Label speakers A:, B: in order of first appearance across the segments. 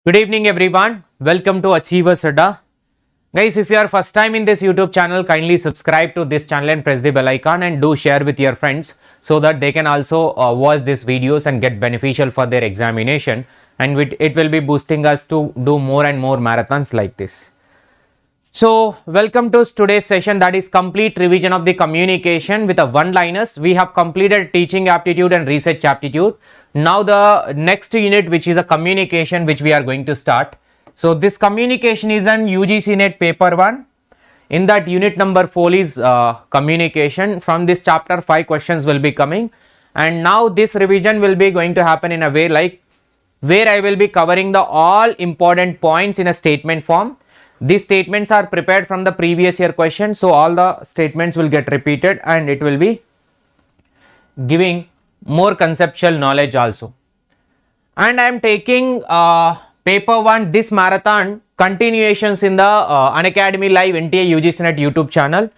A: Good evening everyone. Welcome to Achievers Adda. Guys, if you are first time in this YouTube channel, kindly subscribe to this channel and press the bell icon and do share with your friends so that they can also watch these videos and get beneficial for their examination, and it will be boosting us to do more and more marathons like this. So welcome to today's session, that is complete revision of the communication with a one-liners. We have completed teaching aptitude and research aptitude. Now the next unit, which is a communication, which we are going to start. So this communication is an UGC NET paper 1. In that unit number 4 is communication. From this chapter 5 questions will be coming, and now this revision will be going to happen in a way like where I will be covering the all important points in a statement form. These statements are prepared from the previous year question, so all the statements will get repeated and it will be giving more conceptual knowledge also. And I am taking paper 1 this marathon continuations in the Unacademy Live NTA UGC NET YouTube channel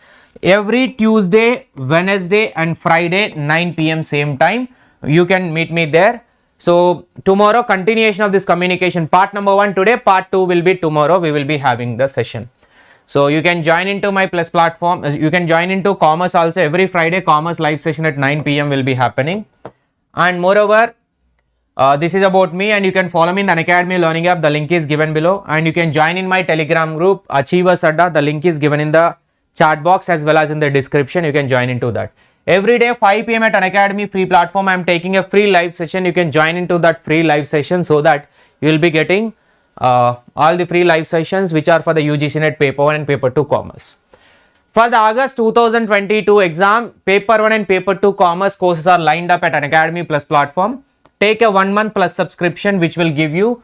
A: every Tuesday, Wednesday and Friday 9 PM same time. You can meet me there. So tomorrow continuation of this communication part number 1 today, part 2 will be tomorrow. We will be having the session. So you can join into my plus platform. You can join into commerce also. Every Friday commerce live session at 9 PM will be happening. And moreover, this is about me, and you can follow me in the Unacademy Learning app. The link is given below, and you can join in my Telegram group Achievers Adda. The link is given in the chat box as well as in the description. You can join into that. Every day 5 PM at Unacademy free platform, I am taking a free live session. You can join into that free live session so that you will be getting all the free live sessions which are for the UGC NET paper 1 and paper 2 commerce. For the August 2022 exam, paper 1 and paper 2 commerce courses are lined up at Unacademy Plus platform. Take a 1 month plus subscription which will give you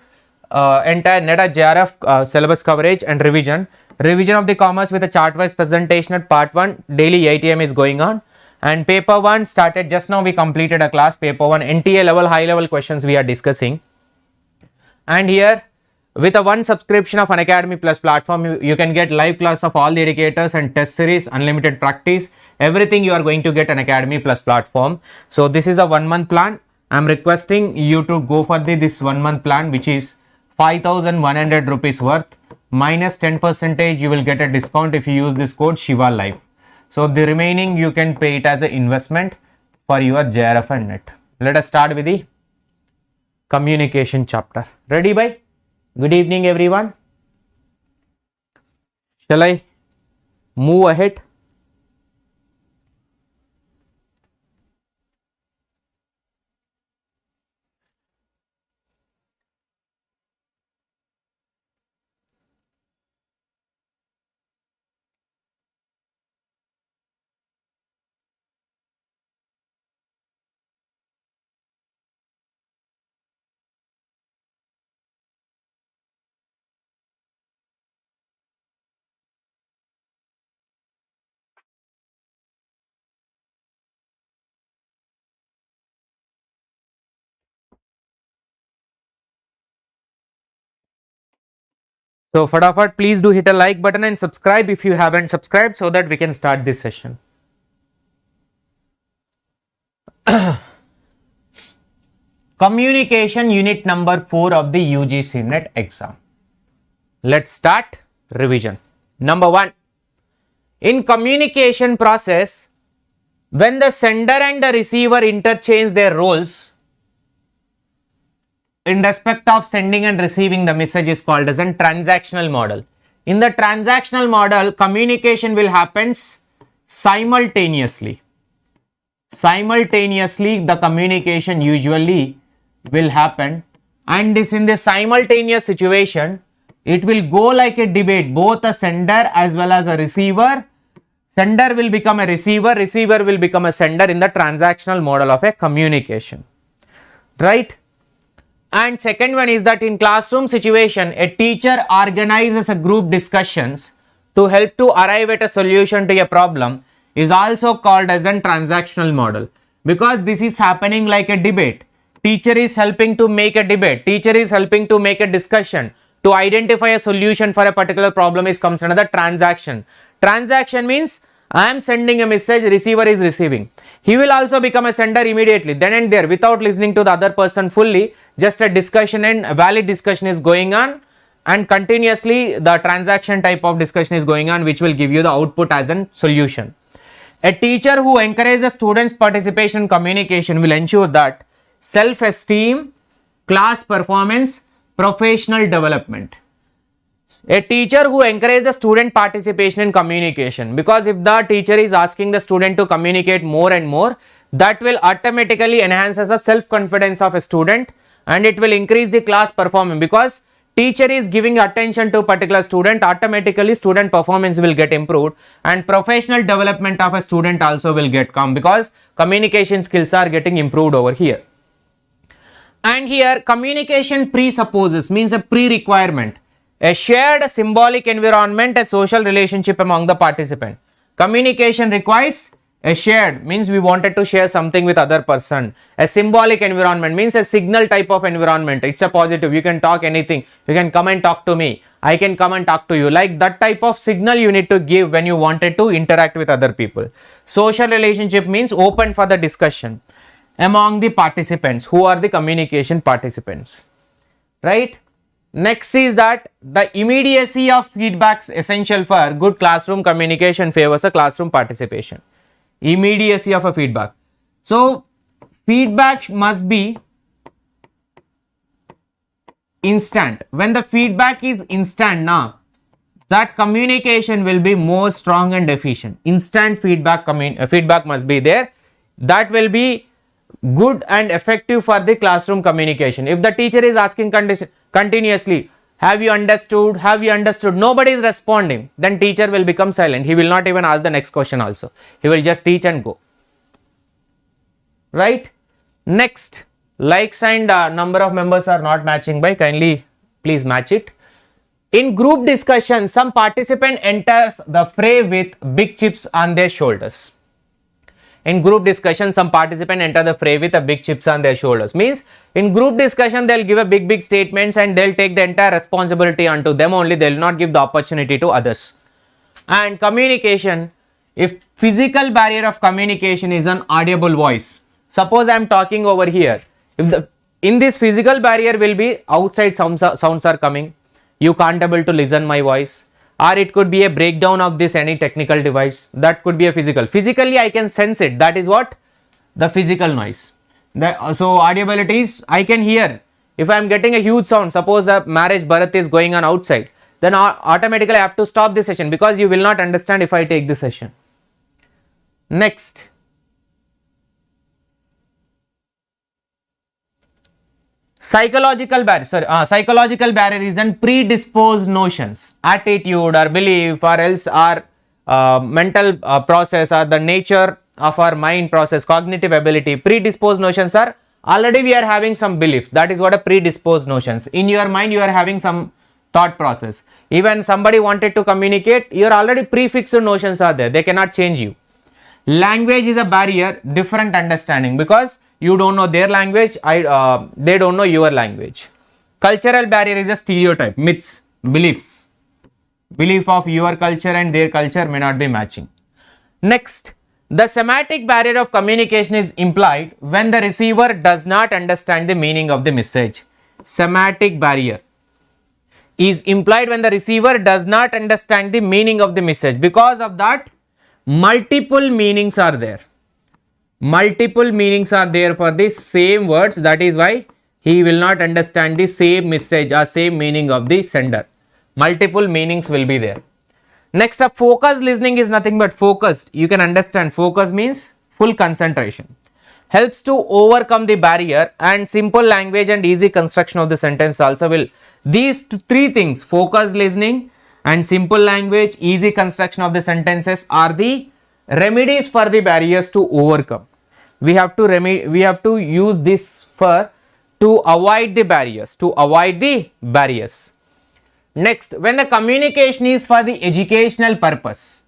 A: entire NET JRF syllabus coverage and revision. Revision of the commerce with a chart wise presentation at part 1 daily 8 AM is going on. And paper 1 started just now. We completed a class. Paper 1 NTA level, high level questions we are discussing. And here with a 1 subscription of Unacademy Plus platform, you can get live class of all the educators and test series, unlimited practice, everything you are going to get on Unacademy Plus platform. So this is a 1 month plan. I am requesting you to go for this 1 month plan, which is 5,100 rupees worth minus 10%. You will get a discount if you use this code Shiva Live. So the remaining you can pay it as an investment for your JRF and NET. Let us start with the communication chapter. Ready, bye? Good evening everyone. Shall I move ahead? So fatafat, please do hit a like button and subscribe if you haven't subscribed so that we can start this session. Communication unit number 4 of the UGC NET exam. Let's start revision. Number 1. In communication process, when the sender and the receiver interchange their roles in respect of sending and receiving the message is called as a transactional model. In the transactional model, communication will happen simultaneously. Simultaneously, the communication usually will happen, and this in the simultaneous situation, it will go like a debate. Both a sender as well as a receiver. Sender will become a receiver, receiver will become a sender in the transactional model of a communication. Right? And second one is that in classroom situation, a teacher organizes a group discussions to help to arrive at a solution to a problem is also called as a transactional model, because this is happening like a debate. Teacher is helping to make a debate. Teacher is helping to make a discussion to identify a solution for a particular problem is comes under the transaction. Transaction means I am sending a message, receiver is receiving. He will also become a sender immediately, then and there, without listening to the other person fully. Just a discussion and a valid discussion is going on, and continuously the transaction type of discussion is going on, which will give you the output as a solution. A teacher who encourages students' participation in communication will ensure that self-esteem, class performance, professional development. A teacher who encourages student participation in communication, because if the teacher is asking the student to communicate more and more, that will automatically enhance the self-confidence of a student, and it will increase the class performance. Because teacher is giving attention to particular student, automatically student performance will get improved, and professional development of a student also will get come, because communication skills are getting improved over here. And here communication presupposes, means a pre-requirement, a shared symbolic environment, a social relationship among the participant. Communication requires a shared, means we wanted to share something with other person. A symbolic environment means a signal type of environment. It's a positive, you can talk anything, you can come and talk to me, I can come and talk to you, like that type of signal you need to give when you wanted to interact with other people. Social relationship means open for the discussion among the participants who are the communication participants, right? Next is that the immediacy of feedbacks essential for good classroom communication favors a classroom participation. Immediacy of a feedback. So feedback must be instant. When the feedback is instant, now that communication will be more strong and efficient. Instant feedback feedback must be there. That will be good and effective for the classroom communication. If the teacher is asking continuously, have you understood, have you understood, nobody is responding, then teacher will become silent. He will not even ask the next question also. He will just teach and go, right? Next, likes and number of members are not matching by, kindly please match it. In group discussion, some participant enters the fray with big chips on their shoulders. In group discussion, some participant enter the fray with a big chips on their shoulders. Means in group discussion, they'll give a big statements and they'll take the entire responsibility onto them only. They'll not give the opportunity to others. And communication, if physical barrier of communication is an audible voice. Suppose I am talking over here. If in this physical barrier will be outside sounds are coming. You can't able to listen my voice. Or it could be a breakdown of this any technical device. That could be a physical. Physically I can sense it. That is what? The physical noise. So audibility is, I can hear. If I am getting a huge sound, suppose the marriage bharat is going on outside, then automatically I have to stop the session, because you will not understand if I take the session. Next. Psychological barrier, psychological barrier is an predisposed notions, attitude or belief, or else our mental process, or the nature of our mind process, cognitive ability. Predisposed notions are already we are having some beliefs. That is what a predisposed notions. In your mind you are having some thought process. Even somebody wanted to communicate, your already prefixed notions are there. They cannot change you. Language is a barrier, different understanding, because you don't know their language, they don't know your language. Cultural barrier is a stereotype, myths, beliefs. Belief of your culture and their culture may not be matching. Next, the semantic barrier of communication is implied when the receiver does not understand the meaning of the message. Semantic barrier is implied when the receiver does not understand the meaning of the message. Because of that, multiple meanings are there. Multiple meanings are there for the same words. That is why he will not understand the same message or same meaning of the sender. Multiple meanings will be there. Next up, focused listening is nothing but focused. You can understand focus means full concentration. Helps to overcome the barrier, and simple language and easy construction of the sentence also will. These three things, focused listening and simple language, easy construction of the sentences, are the remedies for the barriers to overcome. We have to use this to avoid the barriers. Next, when the communication is for the educational purpose,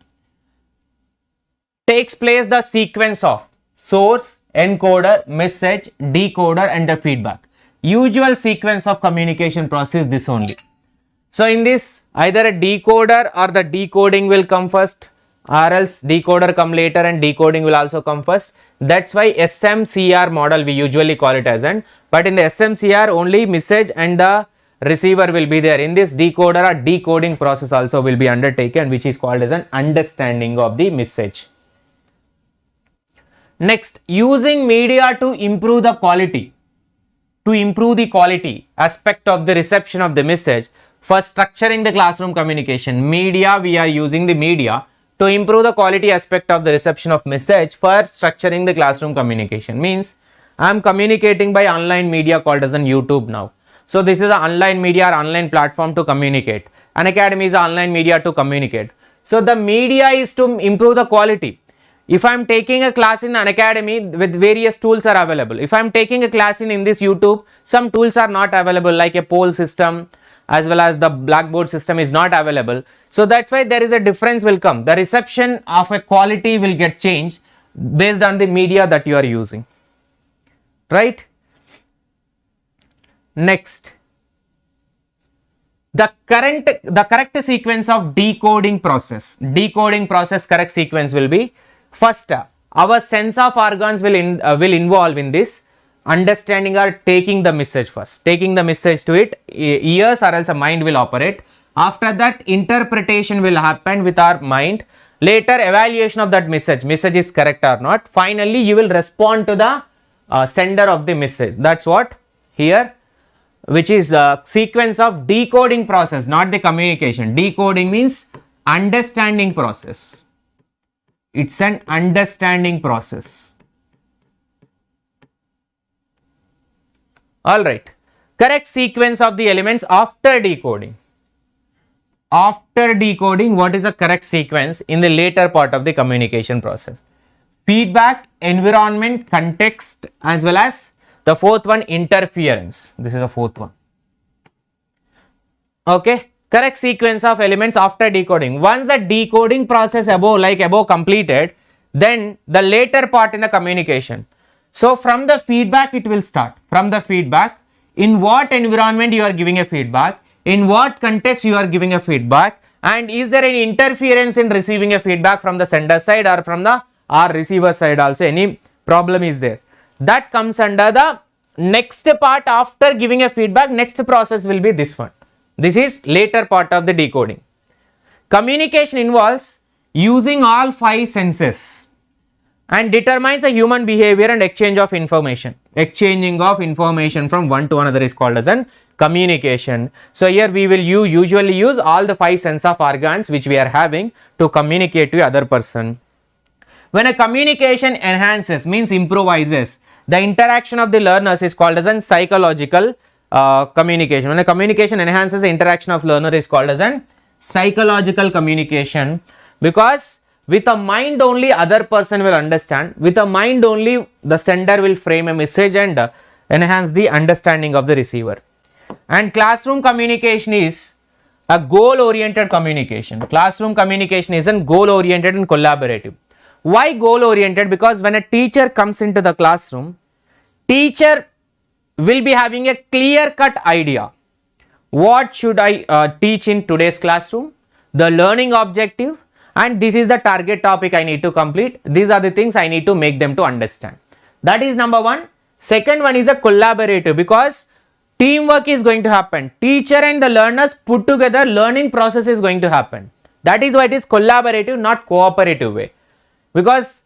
A: takes place the sequence of source, encoder, message, decoder and the feedback. Usual sequence of communication process this only. So in this, either a decoder or the decoding will come first, or else decoder come later and decoding will also come first. That's why SMCR model we usually call it as an, but in the SMCR only message and the receiver will be there. In this decoder, a decoding process also will be undertaken, which is called as an understanding of the message. Next, using media to improve the quality. To improve the quality aspect of the reception of the message. For structuring the classroom communication, media, we are using the media to improve the quality aspect of the reception of message for structuring the classroom communication. Means I am communicating by online media called as an YouTube now. So this is an online media or online platform to communicate. An academy is an online media to communicate. So the media is to improve the quality. If I am taking a class in an academy, with various tools are available. If I am taking a class in this YouTube, some tools are not available, like a poll system as well as the blackboard system is not available. So that's why there is a difference will come. The reception of a quality will get changed based on the media that you are using. Right? Next, the correct sequence of decoding process. Decoding process correct sequence will be first, our sense of organs will involve in this understanding or taking the message first. Taking the message to it, ears or else a mind will operate. After that, interpretation will happen with our mind. Later, evaluation of that message is correct or not. Finally, you will respond to the sender of the message. That's what here, which is a sequence of decoding process, not the communication. Decoding means understanding process. It's an understanding process. Alright. Correct sequence of the elements after decoding. After decoding, what is the correct sequence in the later part of the communication process? Feedback, environment, context, as well as the fourth one, interference. This is the fourth one. Okay. Correct sequence of elements after decoding. Once the decoding process above completed, then the later part in the communication. So from the feedback it will start. From the feedback, in what environment you are giving a feedback, in what context you are giving a feedback, and is there any interference in receiving a feedback from the sender side or from the receiver side also, any problem is there. That comes under the next part after giving a feedback. Next process will be this one. This is later part of the decoding. Communication involves using all 5 senses and determines a human behavior and exchange of information. Exchanging of information from one to another is called as an communication. So here we will usually use all the 5 sense of organs which we are having to communicate to other person. When a communication enhances, means improvises, the interaction of the learners is called as an psychological communication. When a communication enhances the interaction of learner is called as an psychological communication, because with a mind only other person will understand, with a mind only the sender will frame a message and enhance the understanding of the receiver. And classroom communication is a goal oriented communication. Classroom communication is a goal oriented and collaborative. Why goal oriented? Because when a teacher comes into the classroom, teacher will be having a clear cut idea. What should I teach in today's classroom? The learning objective, and this is the target topic I need to complete. These are the things I need to make them to understand. That is number one. Second one is a collaborative, because teamwork is going to happen. Teacher and the learners put together, learning process is going to happen. That is why it is collaborative, not cooperative way. Because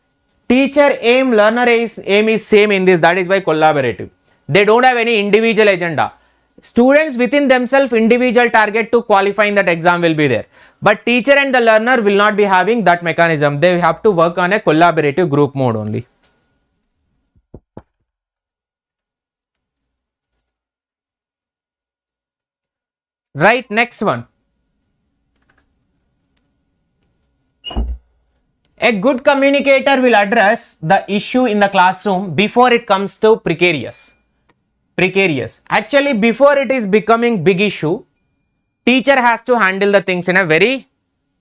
A: teacher aim, learner aim is same in this. That is why collaborative. They don't have any individual agenda. Students within themselves individual target to qualify in that exam will be there. But teacher and the learner will not be having that mechanism. They have to work on a collaborative group mode only. Right, next one. A good communicator will address the issue in the classroom before it comes to precarious. Actually, before it is becoming big issue, teacher has to handle the things in a very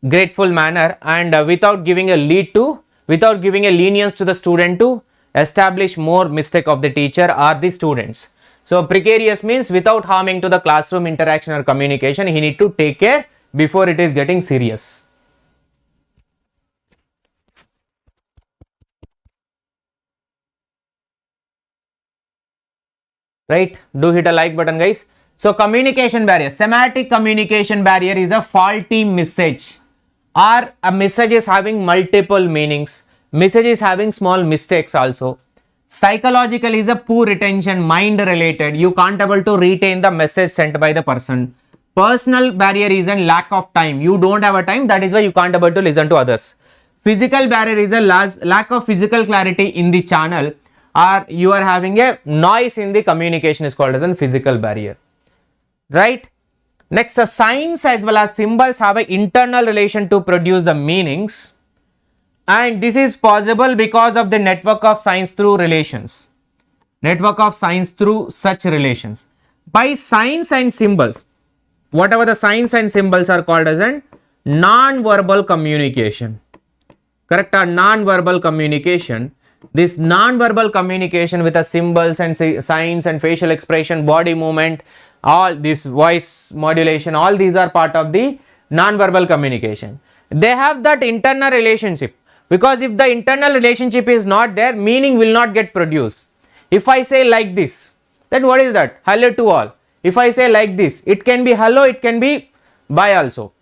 A: grateful manner and without giving a lenience to the student to establish more mistake of the teacher or the students. So precarious means without harming to the classroom interaction or communication, he need to take care before it is getting serious. right? Do hit a like button, guys. So communication barrier, semantic communication barrier is a faulty message, or a message is having multiple meanings, message is having small mistakes also. Psychological is a poor retention, mind related, you can't able to retain the message sent by the person. Personal barrier is a lack of time, you don't have a time, that is why you can't able to listen to others. Physical barrier is a lack of physical clarity in the channel, or you are having a noise in the communication is called as a physical barrier, right? Next, the signs as well as symbols have an internal relation to produce the meanings, and this is possible because of the network of signs through relations, network of signs through such relations. By signs and symbols, whatever the signs and symbols are called as a non-verbal communication, correct, or non-verbal communication. This non-verbal communication with the symbols and signs and facial expression, body movement, all this voice modulation, all these are part of the non-verbal communication. They have that internal relationship, because if the internal relationship is not there, meaning will not get produced. If I say like this, then what is that? Hello to all. If I say like this, it can be hello, it can be bye also.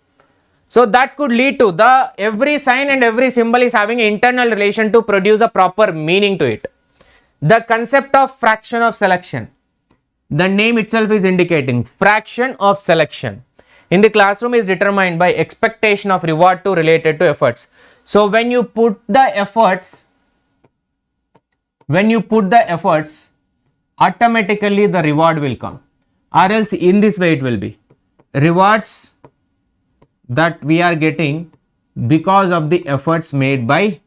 A: So that could lead to the every sign and every symbol is having internal relation to produce a proper meaning to it. The concept of fraction of selection, the name itself is indicating fraction of selection in the classroom is determined by expectation of reward to related to efforts. So when you put the efforts, automatically the reward will come, or else in this way it will be rewards that we are getting because of the efforts made by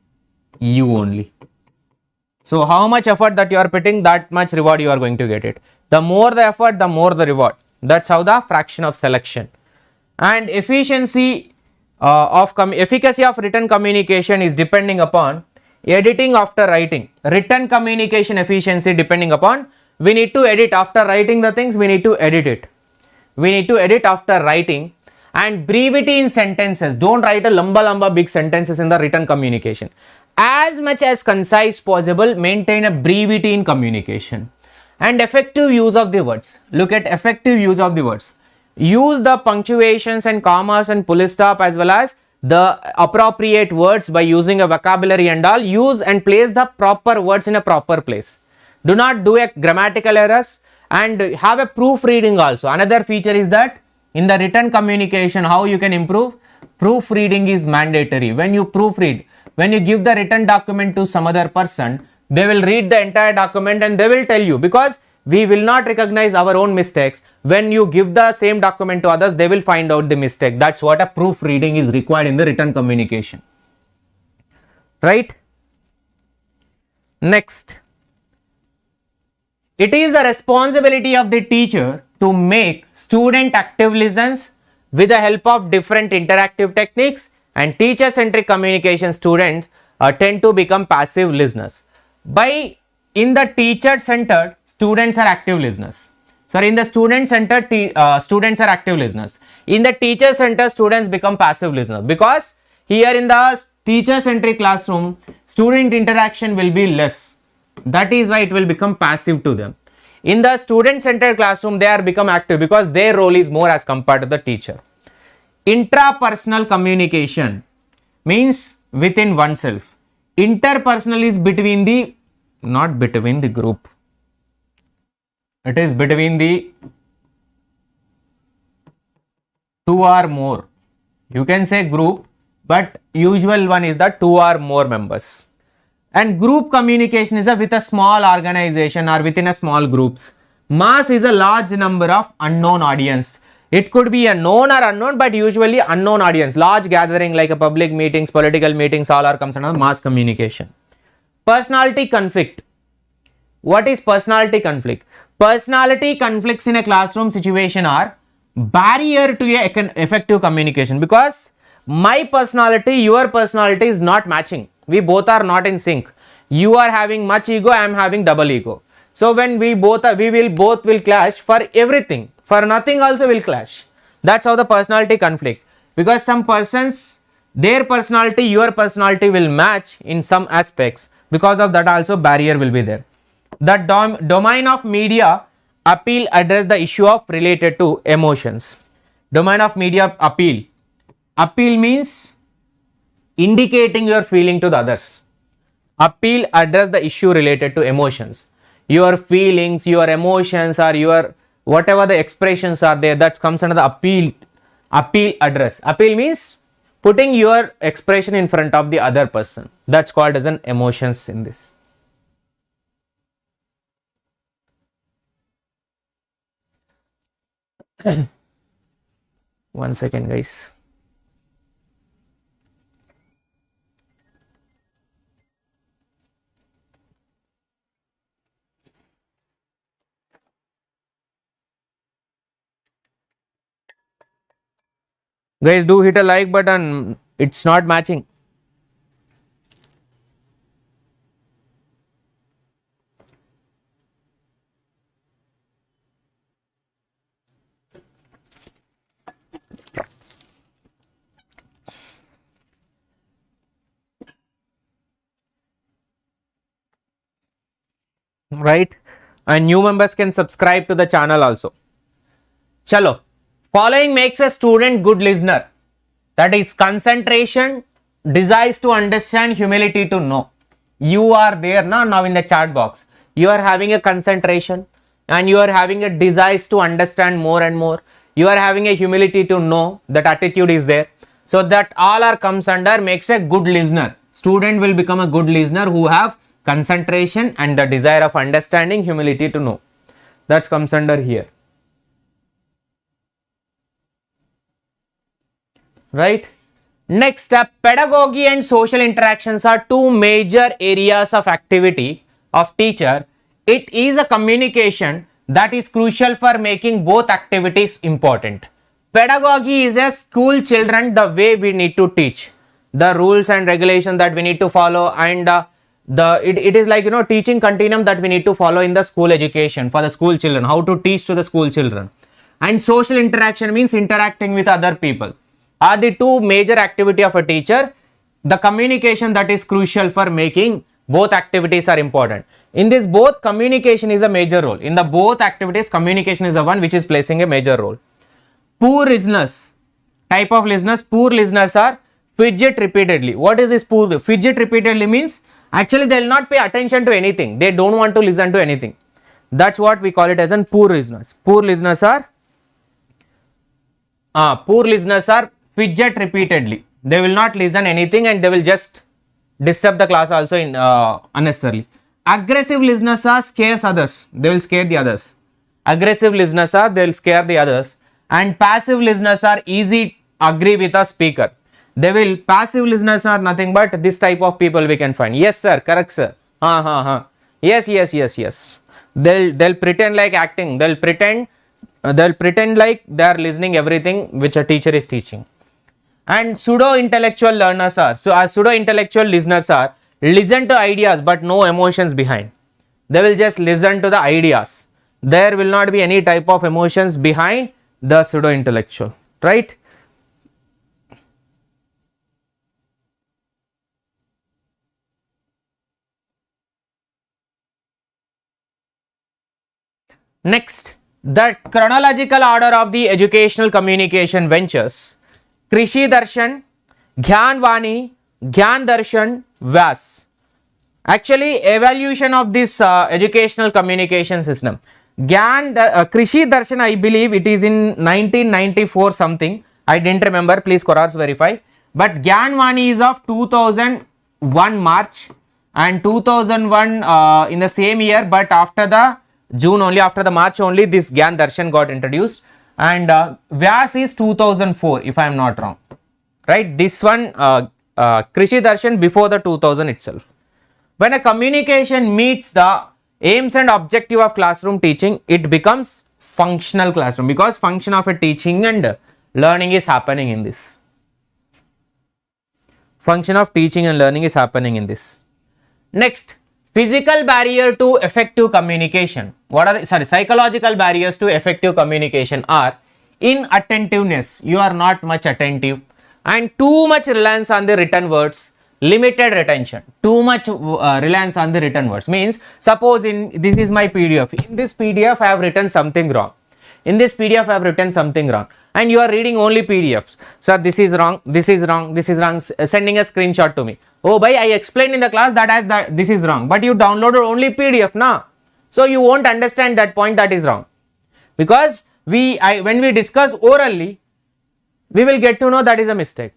A: you only. So how much effort that you are putting, that much reward you are going to get it. The more the effort, the more the reward. That's how the fraction of selection. And efficiency efficacy of written communication is depending upon editing after writing. Written communication efficiency depending upon, we need to edit after writing the things, we need to edit it. We need to edit after writing. And brevity in sentences, don't write a lamba big sentences in the written communication. As much as concise possible, maintain a brevity in communication. And effective use of the words, look at effective use of the words. Use the punctuations and commas and full stop as well as the appropriate words by using a vocabulary and all. Use and place the proper words in a proper place. Do not do a grammatical errors, and have a proofreading also. Another feature is that in the written communication, how you can improve? Proofreading is mandatory. When you proofread, when you give the written document to some other person, they will read the entire document and they will tell you, because we will not recognize our own mistakes. When you give the same document to others, they will find out the mistake. That's what a proofreading is required in the written communication, right? Next, it is the responsibility of the teacher to make student active listens with the help of different interactive techniques, and teacher-centric communication students tend to become passive listeners. In the teacher-centered, students are active listeners. Sorry, in the student-centered, students are active listeners. In the teacher-centered, students become passive listeners, because here in the teacher-centric classroom, student interaction will be less. That is why it will become passive to them. In the student-centered classroom, they are become active because their role is more as compared to the teacher. Intrapersonal communication means within oneself. Interpersonal is between the, not between the group. It is between the two or more. You can say group, but usual one is the two or more members. And group communication is with a small organization or within a small groups. Mass is a large number of unknown audience. It could be a known or unknown, but usually unknown audience. Large gathering like a public meetings, political meetings, all are comes under mass communication. Personality conflict. What is personality conflict? Personality conflicts in a classroom situation are barrier to effective communication, because my personality, your personality is not matching. We both are not in sync. You are having much ego, I am having double ego. So when we both will clash for everything. For nothing also will clash. That's how the personality conflict. Because some persons, their personality, your personality will match in some aspects. Because of that also barrier will be there. The domain of media Appeal address the issue of related to emotions. Domain of media appeal. Appeal means indicating your feeling to the others. Appeal address the issue related to emotions. Your feelings, your emotions, or your whatever the expressions are there, that comes under the appeal address. Appeal means putting your expression in front of the other person. That's called as an emotions in this. One second, guys. Guys, do hit a like button. It's not matching. Right? And new members can subscribe to the channel also. Chalo. Following makes a student good listener. That is concentration, desires to understand, humility to know. You are there now in the chat box. You are having a concentration and you are having a desires to understand more and more. You are having a humility to know. That attitude is there. So that all are comes under makes a good listener. Student will become a good listener who have concentration and the desire of understanding, humility to know. That comes under here. Right? Next up, pedagogy and social interactions are two major areas of activity of teacher. It is a communication that is crucial for making both activities important. Pedagogy is a school children the way we need to teach, the rules and regulations that we need to follow, and it is like teaching continuum that we need to follow in the school education for the school children, how to teach to the school children. And social interaction means interacting with other people. Are the two major activity of a teacher. The communication that is crucial for making both activities are important. In this both, communication is a major role. In the both activities, communication is the one which is placing a major role. Poor listeners. Type of listeners. Poor listeners are fidget repeatedly. What is this poor? Fidget repeatedly means actually they will not pay attention to anything. They don't want to listen to anything. That's what we call it as an poor listeners. Poor listeners are fidget repeatedly. They will not listen anything and they will just disturb the class also in unnecessarily. Aggressive listeners are scares others. They will scare the others. Aggressive listeners are they will scare the others. And passive listeners are easy agree with a speaker. They will passive listeners are nothing but this type of people we can find. Yes sir, correct sir. Yes. They'll pretend like acting. They'll pretend like they are listening everything which a teacher is teaching. And pseudo intellectual learners are, so our pseudo intellectual listeners are listen to ideas but no emotions behind. They will just listen to the ideas. There will not be any type of emotions behind the pseudo intellectual, right? Next, the chronological order of the educational communication ventures. Krishi Darshan, Gyan Vani, Gyan Darshan, Vyas. Actually, evaluation of this educational communication system. Krishi Darshan, I believe it is in 1994 something. I didn't remember. Please cross verify. But Gyan Vani is of 2001 March and 2001 in the same year. But after the June only, after the March only, this Gyan Darshan got introduced. And Vyas is 2004 if I am not wrong, right? This one Krishi Darshan before the 2000 itself. When a communication meets the aims and objective of classroom teaching, it becomes functional classroom because function of a teaching and learning is happening in this. Function of teaching and learning is happening in this. Next, physical barrier to effective communication. What are the psychological barriers to effective communication are inattentiveness. You are not much attentive and too much reliance on the written words. limited retention, too much reliance on the written words. Means suppose this is my PDF. In this PDF I have written something wrong. In this PDF I have written something wrong, and you are reading only PDFs. Sir, this is wrong, this is wrong, this is wrong. Sending a screenshot to me. Oh, boy, I explained in the class that this is wrong, but you downloaded only PDF now. So you won't understand that point that is wrong, because when we discuss orally, we will get to know that is a mistake.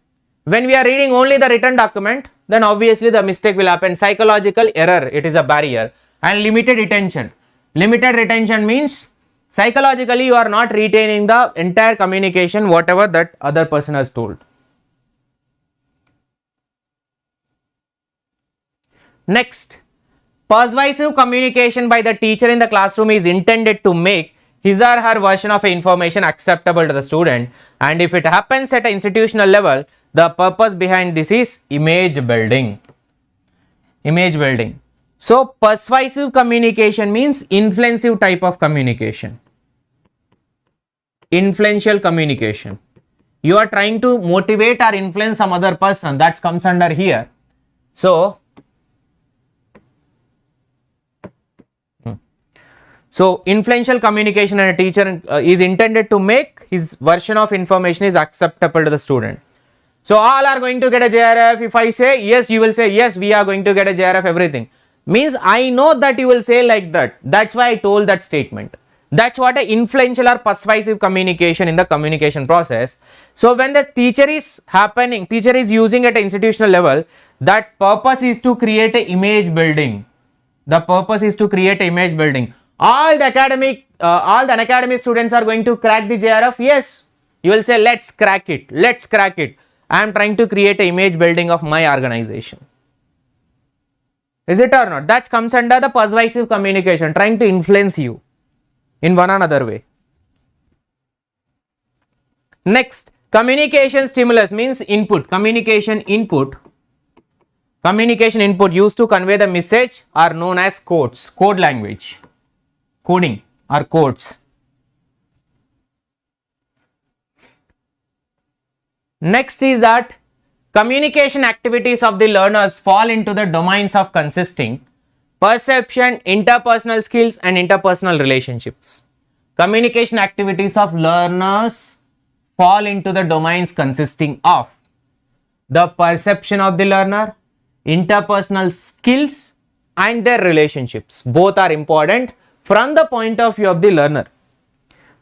A: When we are reading only the written document, then obviously the mistake will happen. Psychological error, it is a barrier. And limited retention. Limited retention means psychologically you are not retaining the entire communication whatever that other person has told. Next, persuasive communication by the teacher in the classroom is intended to make his or her version of information acceptable to the student, and if it happens at an institutional level, the purpose behind this is image building. Image building. So persuasive communication means influensive type of communication. Influential communication. You are trying to motivate or influence some other person, that comes under here. So influential communication and a teacher is intended to make his version of information is acceptable to the student. So all are going to get a JRF. If I say yes, you will say yes, we are going to get a JRF, everything. Means I know that you will say like that. That's why I told that statement. That's what a influential or persuasive communication in the communication process. So when the teacher is using at an institutional level, that purpose is to create a image building. The purpose is to create a image building. All the academic students are going to crack the JRF. Yes, you will say let's crack it. Let's crack it. I am trying to create an image building of my organization. Is it or not? That comes under the persuasive communication, trying to influence you in one another way. Next, communication stimulus means input. Communication input used to convey the message are known as codes, code language, coding or codes. Next is that communication activities of the learners fall into the domains of consisting perception, interpersonal skills and interpersonal relationships. Communication activities of learners fall into the domains consisting of the perception of the learner, interpersonal skills and their relationships. Both are important from the point of view of the learner.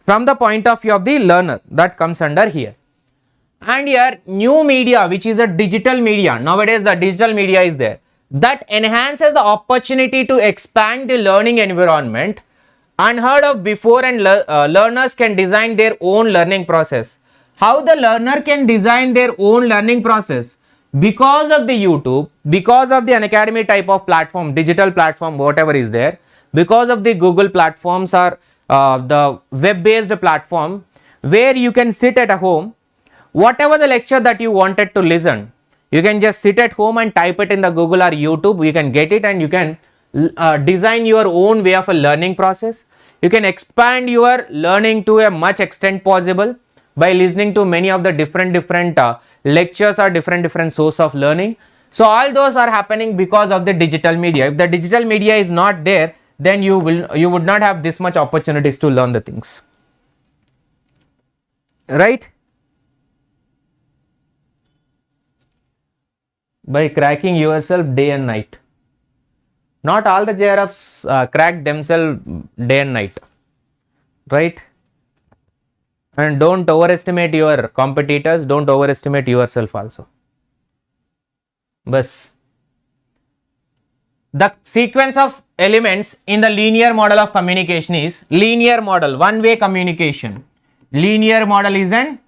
A: From the point of view of the learner, that comes under here. And here new media, which is a digital media, nowadays the digital media is there, that enhances the opportunity to expand the learning environment. Unheard of before, and learners can design their own learning process. How the learner can design their own learning process? Because of the YouTube, because of the Unacademy type of platform, digital platform, whatever is there, because of the Google platforms or the web-based platform, where you can sit at home, whatever the lecture that you wanted to listen, you can just sit at home and type it in the Google or YouTube, you can get it and you can design your own way of a learning process. You can expand your learning to a much extent possible by listening to many of the different lectures or different source of learning. So all those are happening because of the digital media. If the digital media is not there, then you would not have this much opportunities to learn the things, right? By cracking yourself day and night. Not all the JRFs crack themselves day and night, right? And don't overestimate your competitors, don't overestimate yourself also. Bas. The sequence of elements in the linear model of communication is linear model, one-way communication. Linear model is an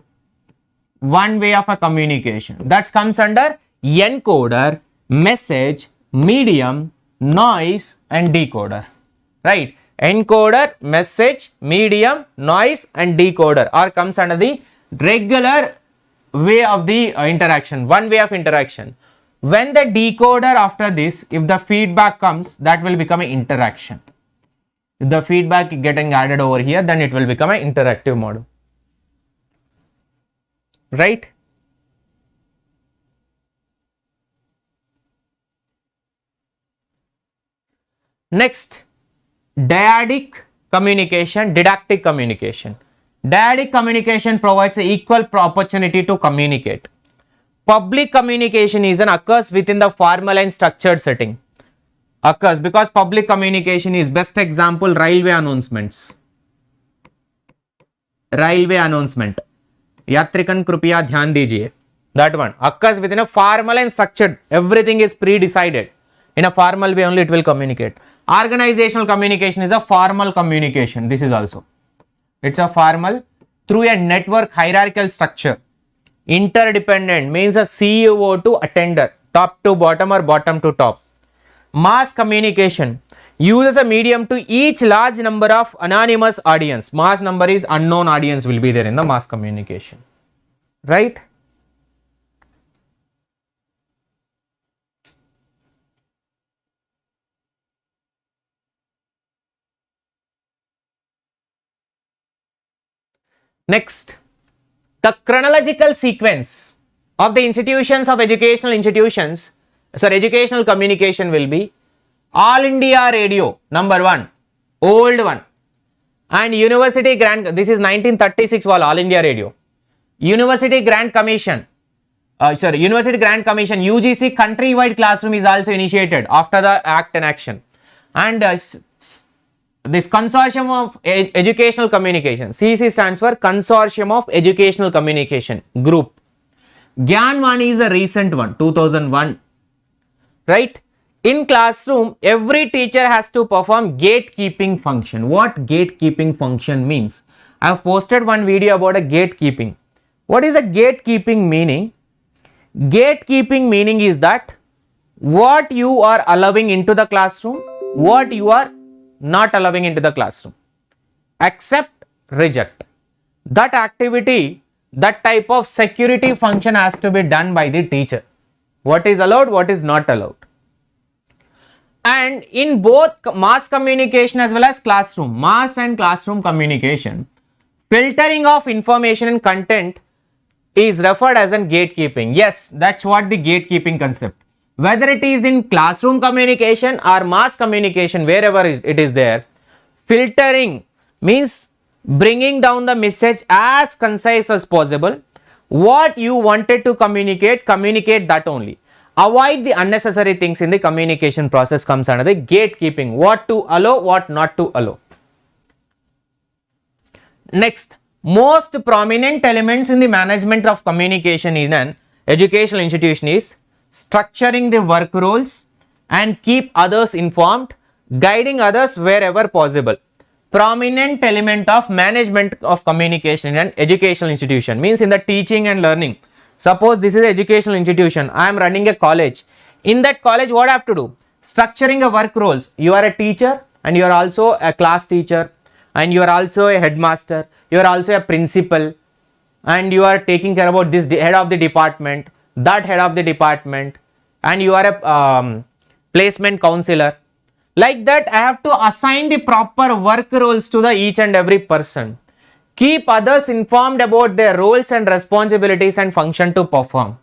A: one way of a communication. That comes under encoder, message, medium, noise and decoder, right? Encoder, message, medium, noise and decoder or comes under the regular way of the interaction, one way of interaction. When the decoder after this, if the feedback comes, that will become an interaction. If the feedback getting added over here, then it will become an interactive model, right? Next, dyadic communication, didactic communication. Dyadic communication provides an equal opportunity to communicate. Public communication is an occurs within the formal and structured setting. Occurs because public communication is best example railway announcements. Railway announcement. Yatrikan Krupiya Dhyan Dijiye. That one occurs within a formal and structured. Everything is pre-decided. In a formal way only it will communicate. Organizational communication is a formal communication. This is also. It's a formal through a network hierarchical structure. Interdependent means a CEO to attender, top to bottom or bottom to top. Mass communication uses a medium to each large number of anonymous audience. Mass number is unknown audience will be there in the mass communication. Right? Next, the chronological sequence of the institutions of educational communication will be All India Radio, number 1, old one, and University Grant, this is 1936 All India Radio. University Grant Commission, UGC countrywide classroom is also initiated after the act in action. And this Consortium of Educational Communication, CEC stands for Consortium of Educational Communication Group. Gyanvani is a recent one, 2001. Right? In classroom, every teacher has to perform gatekeeping function. What gatekeeping function means? I have posted one video about a gatekeeping. What is a gatekeeping meaning? Gatekeeping meaning is that what you are allowing into the classroom, what you are not allowing into the classroom. Accept, reject. That activity, that type of security function has to be done by the teacher. What is allowed, what is not allowed. And in both mass communication as well as classroom, mass and classroom communication, filtering of information and content is referred as an gatekeeping. Yes, that's what the gatekeeping concept. Whether it is in classroom communication or mass communication, wherever it is there, filtering means bringing down the message as concise as possible. What you wanted to communicate that only. Avoid the unnecessary things in the communication process comes under the gatekeeping. What to allow, what not to allow. Next, most prominent elements in the management of communication in an educational institution is structuring the work roles and keep others informed, guiding others wherever possible. Prominent element of management of communication in an educational institution means in the teaching and learning. Suppose this is an educational institution, I am running a college. In that college, what I have to do? Structuring a work roles. You are a teacher and you are also a class teacher and you are also a headmaster, you are also a principal and you are taking care about this head of the department, that head of the department, and you are a placement counselor. Like that, I have to assign the proper work roles to the each and every person. Keep others informed about their roles and responsibilities and function to perform.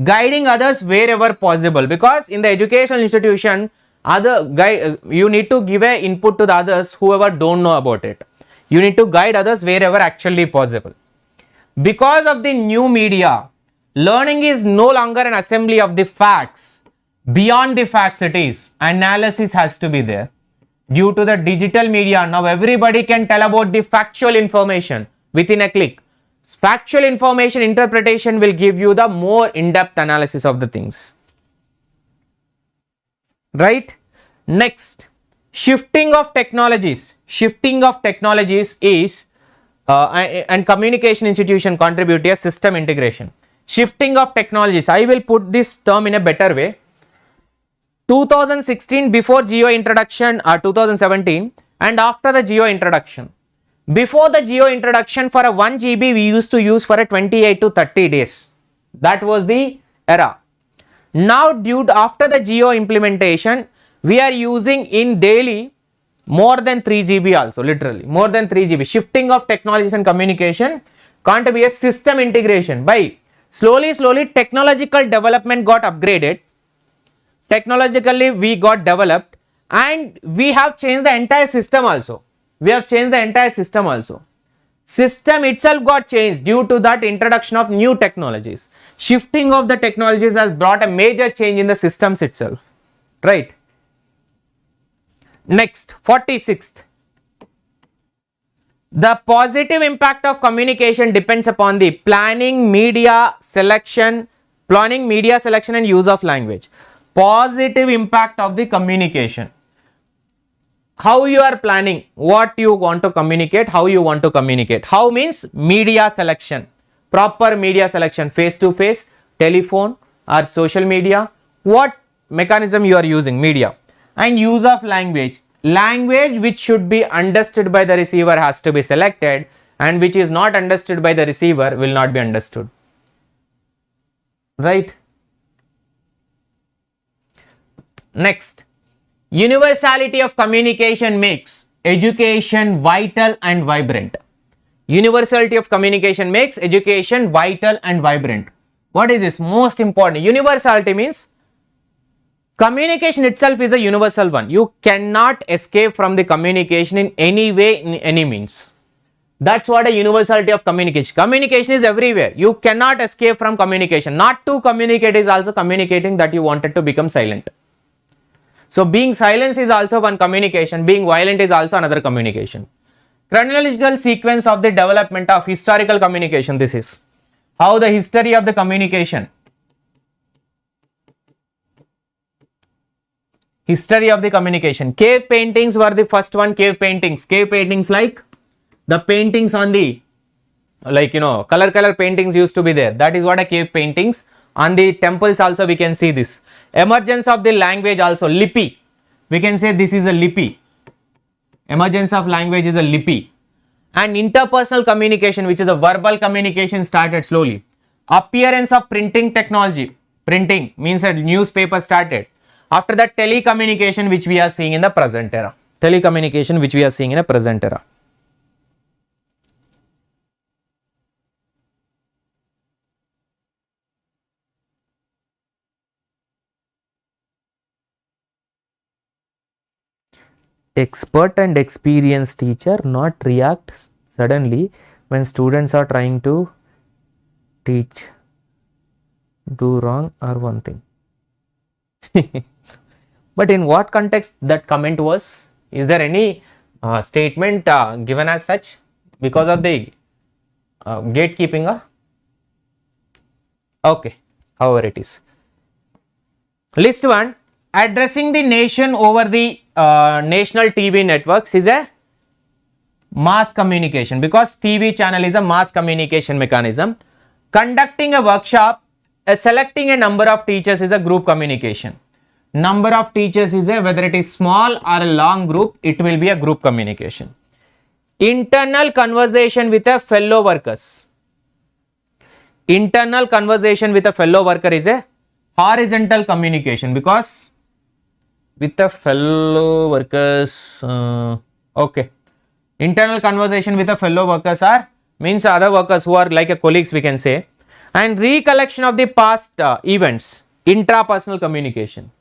A: Guiding others wherever possible, because in the educational institution, you need to give a input to the others whoever don't know about it. You need to guide others wherever actually possible. Because of the new media, learning is no longer an assembly of the facts. Beyond the facts it is. Analysis has to be there. Due to the digital media, now everybody can tell about the factual information within a click. Factual information interpretation will give you the more in-depth analysis of the things. Right? Next, shifting of technologies. Shifting of technologies is and communication institution contribute to a system integration. Shifting of technologies, I will put this term in a better way. 2016 before Geo introduction or 2017 and after the Geo introduction. Before the Geo introduction, for a 1 GB we used to use for a 28 to 30 days. That was the era. Now after the Geo implementation, we are using in daily more than 3 GB also, literally more than 3 GB. Shifting of technologies and communication can't be a system integration. By slowly technological development got upgraded. Technologically we got developed And we have changed the entire system also. System itself got changed due to that introduction of new technologies. Shifting of the technologies has brought a major change in the systems itself, right? Next, 46th. The positive impact of communication depends upon the planning, media selection and use of language. Positive impact of the communication. How you are planning, what you want to communicate, how you want to communicate. How means media selection, proper media selection, face to face, telephone or social media, what mechanism you are using, media. And use of language. Language which should be understood by the receiver has to be selected, and which is not understood by the receiver will not be understood. Right? Next, universality of communication makes education vital and vibrant. Universality of communication makes education vital and vibrant. What is this? Most important. Universality means communication itself is a universal one. You cannot escape from the communication in any way, in any means. That's what a universality of communication. Communication is everywhere. You cannot escape from communication. Not to communicate is also communicating that you wanted to become silent. So being silent is also one communication. Being violent is also another communication. Chronological sequence of the development of historical communication. This is how the history of the communication. History of the communication. Cave paintings were the first one. Cave paintings like the paintings on the, color paintings used to be there. That is what a cave paintings. On the temples also we can see this. Emergence of the language also, lipi. We can say this is a lipi. Emergence of language is a lipi. And interpersonal communication, which is a verbal communication, started slowly. Appearance of printing technology. Printing means a newspaper started. After that, telecommunication, which we are seeing in the present era. Expert and experienced teacher not react suddenly when students are trying to teach, do wrong or one thing. But in what context that comment was? Is there any statement given as such because of the gatekeeping? Okay, however it is. List 1. Addressing the nation over the national TV networks is a mass communication, because TV channel is a mass communication mechanism. Conducting a workshop, selecting a number of teachers is a group communication. Number of teachers is a, whether it is small or a long group, it will be a group communication. Internal conversation with a fellow workers. Internal conversation with a fellow worker is a horizontal communication, because with the fellow workers, okay. Internal conversation with the fellow workers are means other workers who are like a colleagues, we can say. And recollection of the past events, intrapersonal communication.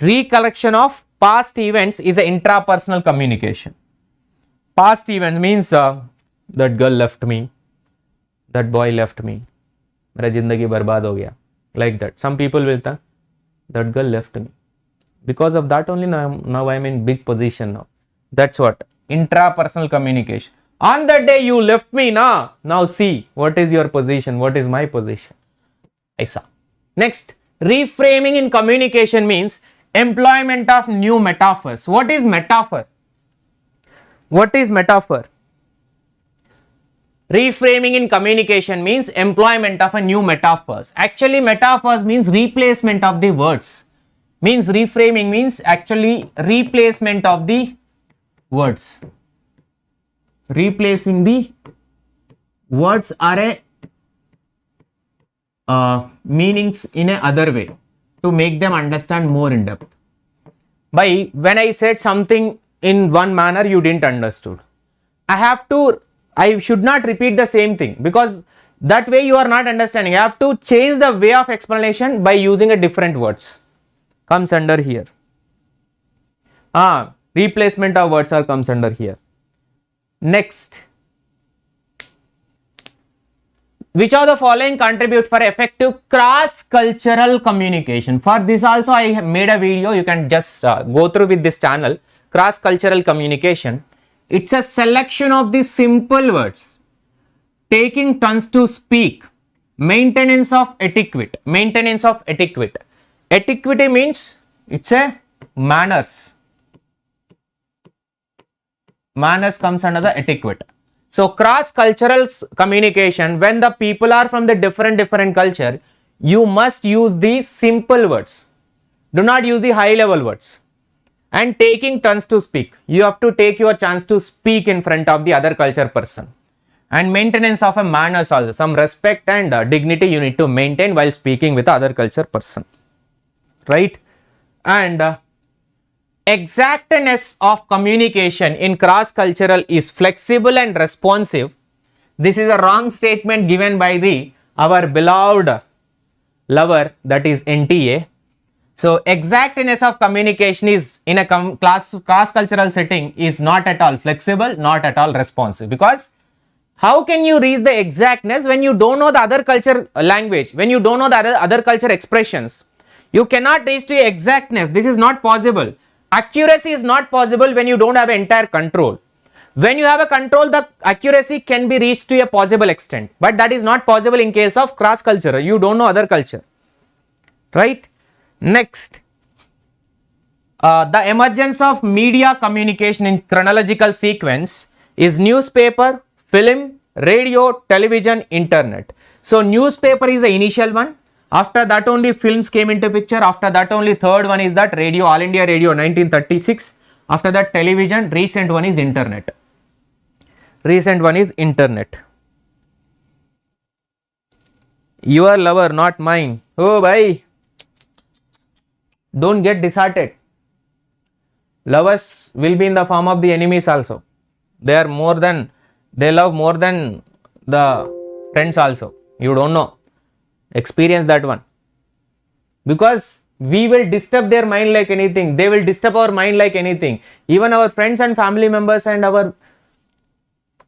A: Recollection of past events is a intrapersonal communication. Past events means that girl left me, that boy left me, मेरा जिंदगी बर्बाद हो गया, like that. Some people will think that girl left me. Because of that only now I am in big position now. That's what intrapersonal communication. On that day you left me, now see what is your position, what is my position. Aisa. Next, reframing in communication means employment of new metaphors. What is metaphor? What is metaphor? Reframing in communication means employment of a new metaphors. Actually, metaphors means replacement of the words. Means reframing means actually replacement of the words. Replacing the words are a meanings in a other way to make them understand more in depth. By when I said something in one manner, you didn't understood. I should not repeat the same thing, because that way you are not understanding. I have to change the way of explanation by using a different words. Comes under here. Replacement of words are comes under here. Next, which of the following contribute for effective cross-cultural communication? For this also I have made a video, you can just go through with this channel. Cross-cultural communication. It's a selection of the simple words, taking turns to speak, maintenance of etiquette. Maintenance of etiquette. Etiquette means it's a manners. Manners comes under the etiquette. So cross-cultural communication, when the people are from the different culture, you must use the simple words. Do not use the high-level words. And taking turns to speak. You have to take your chance to speak in front of the other culture person. And maintenance of a manners also. Some respect and dignity you need to maintain while speaking with other culture person. Right? And exactness of communication in cross-cultural is flexible and responsive. This is a wrong statement given by our beloved lover, that is NTA. So exactness of communication is in a cross-cultural setting is not at all flexible, not at all responsive. Because how can you reach the exactness when you don't know the other culture language, when you don't know the other culture expressions? You cannot reach to exactness. This is not possible. Accuracy is not possible when you don't have entire control. When you have a control, the accuracy can be reached to a possible extent. But that is not possible in case of cross-cultural. You don't know other culture. Right? Next, the emergence of media communication in chronological sequence is newspaper, film, radio, television, internet. So newspaper is the initial one. After that only films came into picture. After that only third one is that radio, All India Radio 1936. After that television, recent one is internet. Recent one is internet. Your lover, not mine. Oh bhai. Don't get disheartened. Lovers will be in the form of the enemies also. They love more than the friends also. You don't know. Experience that one. Because we will disturb their mind like anything. They will disturb our mind like anything. Even our friends and family members and our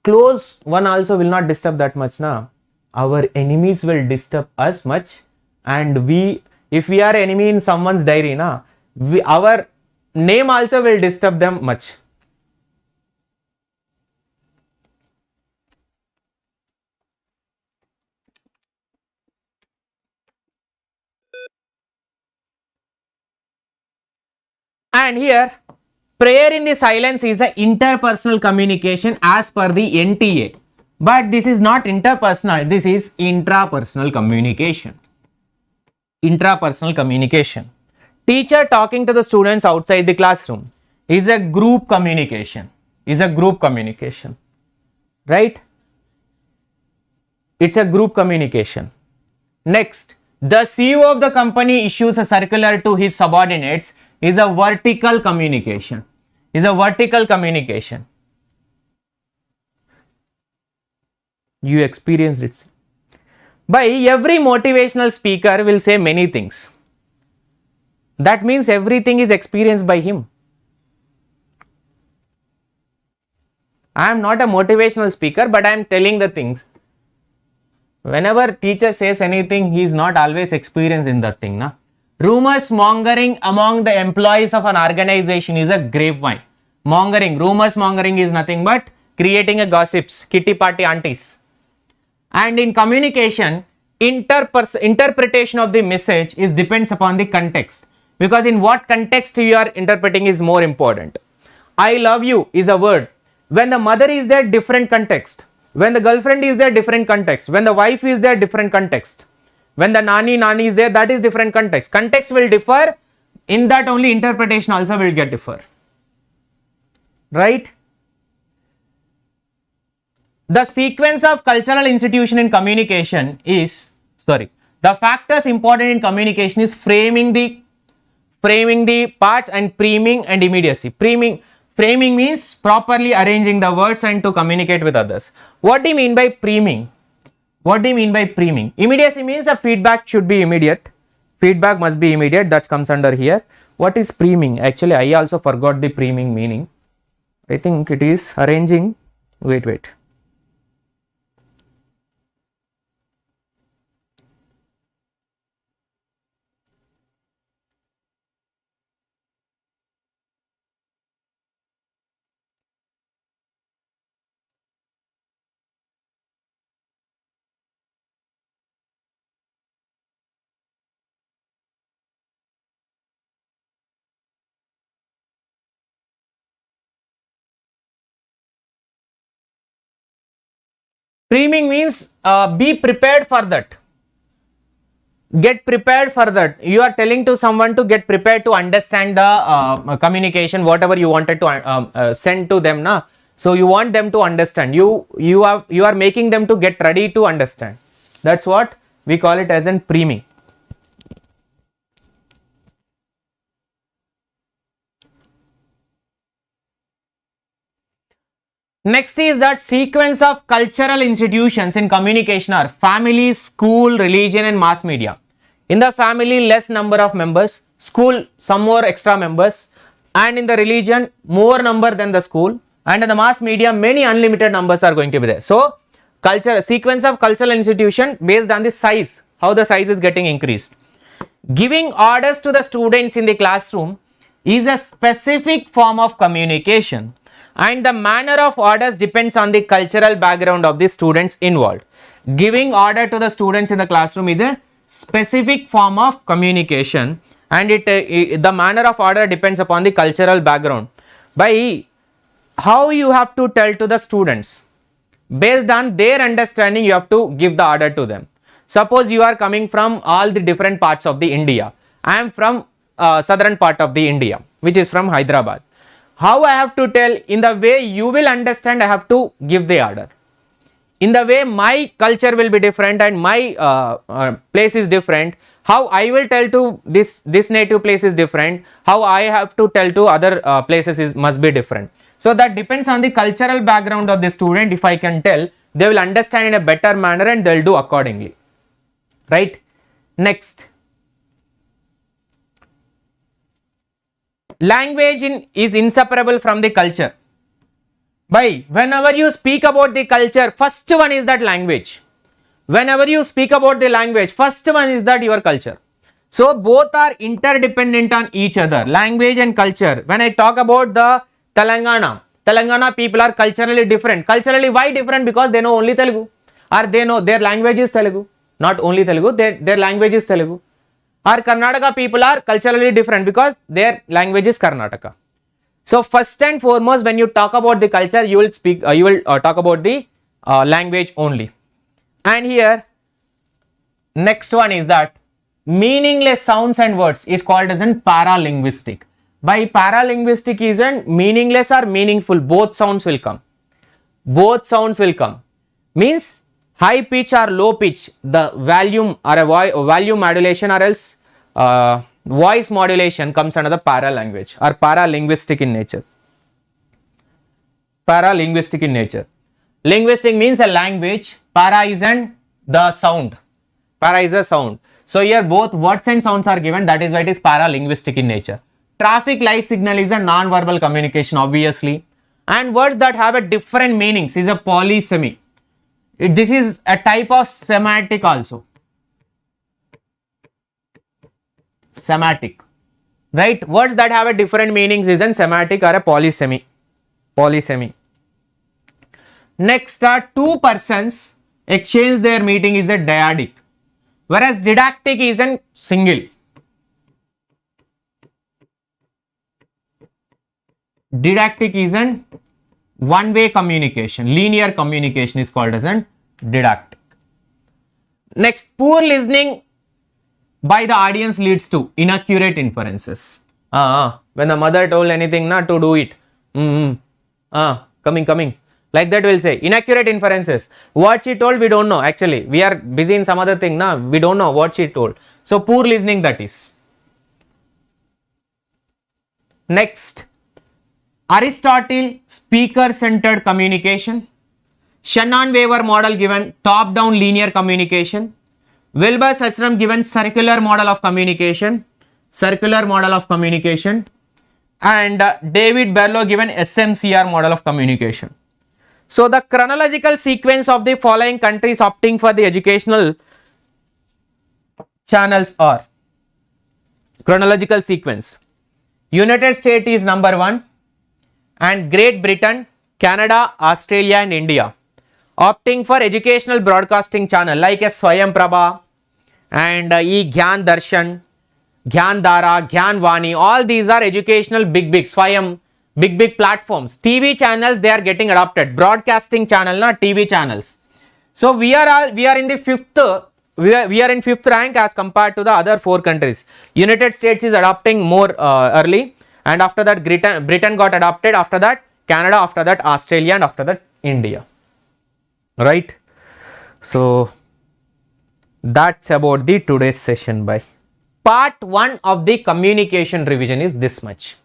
A: close one also will not disturb that much. Our enemies will disturb us much, and if we are enemy in someone's diary, our name also will disturb them much. And here, prayer in the silence is an interpersonal communication as per the NTA. But this is not interpersonal, this is intrapersonal communication. Intrapersonal communication. Teacher talking to the students outside the classroom is a group communication. Is a group communication. Right? It's a group communication. Next, the CEO of the company issues a circular to his subordinates is a vertical communication. Is a vertical communication. You experienced it. By every motivational speaker will say many things. That means everything is experienced by him. I am not a motivational speaker, but I am telling the things. Whenever teacher says anything, he is not always experienced in that thing. Rumors mongering among the employees of an organization is a grapevine. Mongering, rumors mongering is nothing but creating a gossips, kitty party aunties. And in communication, interpretation of the message depends upon the context. Because in what context you are interpreting is more important. I love you is a word. When the mother is there, different context. When the girlfriend is there, different context. When the wife is there, different context. When the nani is there, that is different context. Context will differ. In that only interpretation also will get differ. Right? The sequence of cultural institution in communication is, the factors important in communication is framing the parts and priming and immediacy. Framing means properly arranging the words and to communicate with others. What do you mean by priming? What do you mean by priming? Immediacy means a feedback should be immediate. Feedback must be immediate. That comes under here. What is priming? Actually, I also forgot the priming meaning. I think it is arranging. Wait. Priming means be prepared for that. Get prepared for that. You are telling to someone to get prepared to understand the communication, whatever you wanted to send to them, na. So you want them to understand. You are making them to get ready to understand. That's what we call it as an priming. Next is that sequence of cultural institutions in communication are family, school, religion and mass media. In the family, less number of members, school, some more extra members, and in the religion, more number than the school, and in the mass media, many unlimited numbers are going to be there. So, sequence of cultural institution based on the size, how the size is getting increased. Giving orders to the students in the classroom is a specific form of communication, and the manner of orders depends on the cultural background of the students involved. Giving order to the students in the classroom is a specific form of communication, and the manner of order depends upon the cultural background. By how you have to tell to the students, based on their understanding, you have to give the order to them. Suppose you are coming from all the different parts of the India. I am from southern part of the India, which is from Hyderabad. How I have to tell? In the way you will understand, I have to give the order. In the way my culture will be different and my place is different, how I will tell to this native place is different, how I have to tell to other places must be different. So that depends on the cultural background of the student. If I can tell, they will understand in a better manner and they will do accordingly. Right? Next. Language is inseparable from the culture. By whenever you speak about the culture, first one is that language. Whenever you speak about the language, first one is that your culture. So both are interdependent on each other, language and culture. When I talk about the Telangana people are culturally different. Culturally, why different? Because they know only Telugu, or they know their language is Telugu. Not only Telugu, their language is Telugu. Or Karnataka people are culturally different because their language is Karnataka. So first and foremost, when you talk about the culture, you will speak, talk about the language only. And here, next one is that meaningless sounds and words is called as an paralinguistic. By paralinguistic is an meaningless or meaningful, both sounds will come. Both sounds will come. Means high pitch or low pitch, the volume or a volume modulation or else voice modulation comes under the paralanguage or paralinguistic in nature. Paralinguistic in nature. Linguistic means a language. Para is the sound. Para is a sound. So here both words and sounds are given. That is why it is paralinguistic in nature. Traffic light signal is a non-verbal communication, obviously. And words that have a different meanings is a polysemy. This is a type of semantic also. Semantic. Right? Words that have a different meanings is a semantic or a polysemy. Polysemy. Next are two persons exchange their meeting is a dyadic. Whereas didactic is a single. Didactic is an one-way communication. Linear communication is called as an didactic. Next, poor listening by the audience leads to inaccurate inferences. When the mother told anything not to do it. Coming. Like that we'll say inaccurate inferences. What she told we don't know. Actually, we are busy in some other thing now. We don't know what she told. So poor listening, that is. Next, Aristotle speaker-centered communication. Shannon-Weaver model given top-down linear communication. Wilbur-Sutherland given circular model of communication. circular model of communication, and David Berlow given SMCR model of communication. So the chronological sequence of the following countries opting for the educational channels are, chronological sequence, United States is number 1 and Great Britain, Canada, Australia and India opting for educational broadcasting channel like a Swayam Prabha and Gyan Darshan, Gyan Dara, Gyan Vani, all these are educational big Swayam, big platforms. TV channels, they are getting adopted. Broadcasting channel, not TV channels. So we are in the we are in 5th rank as compared to the other 4 countries. United States is adopting more early, and after that Britain got adopted, after that Canada, after that Australia, and after that India. Right? So that's about the today's session. Bye. Part 1 of the communication revision is this much.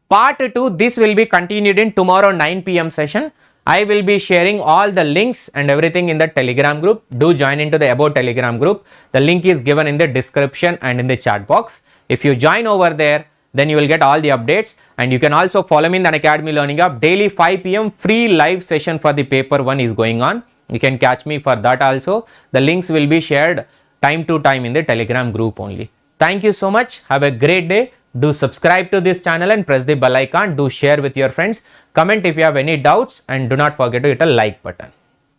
A: Part 2, this will be continued in tomorrow 9 p.m. session. I will be sharing all the links and everything in the Telegram group. Do join into the above Telegram group. The link is given in the description and in the chat box. If you join over there, then you will get all the updates, and you can also follow me in the Academy Learning Hub. Daily 5 p.m. free live session for the paper 1 is going on. You can catch me for that also. The links will be shared time to time in the Telegram group only. Thank you so much. Have a great day. Do subscribe to this channel and press the bell icon. Do share with your friends. Comment if you have any doubts, and do not forget to hit a like button.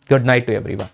A: Good night to everyone.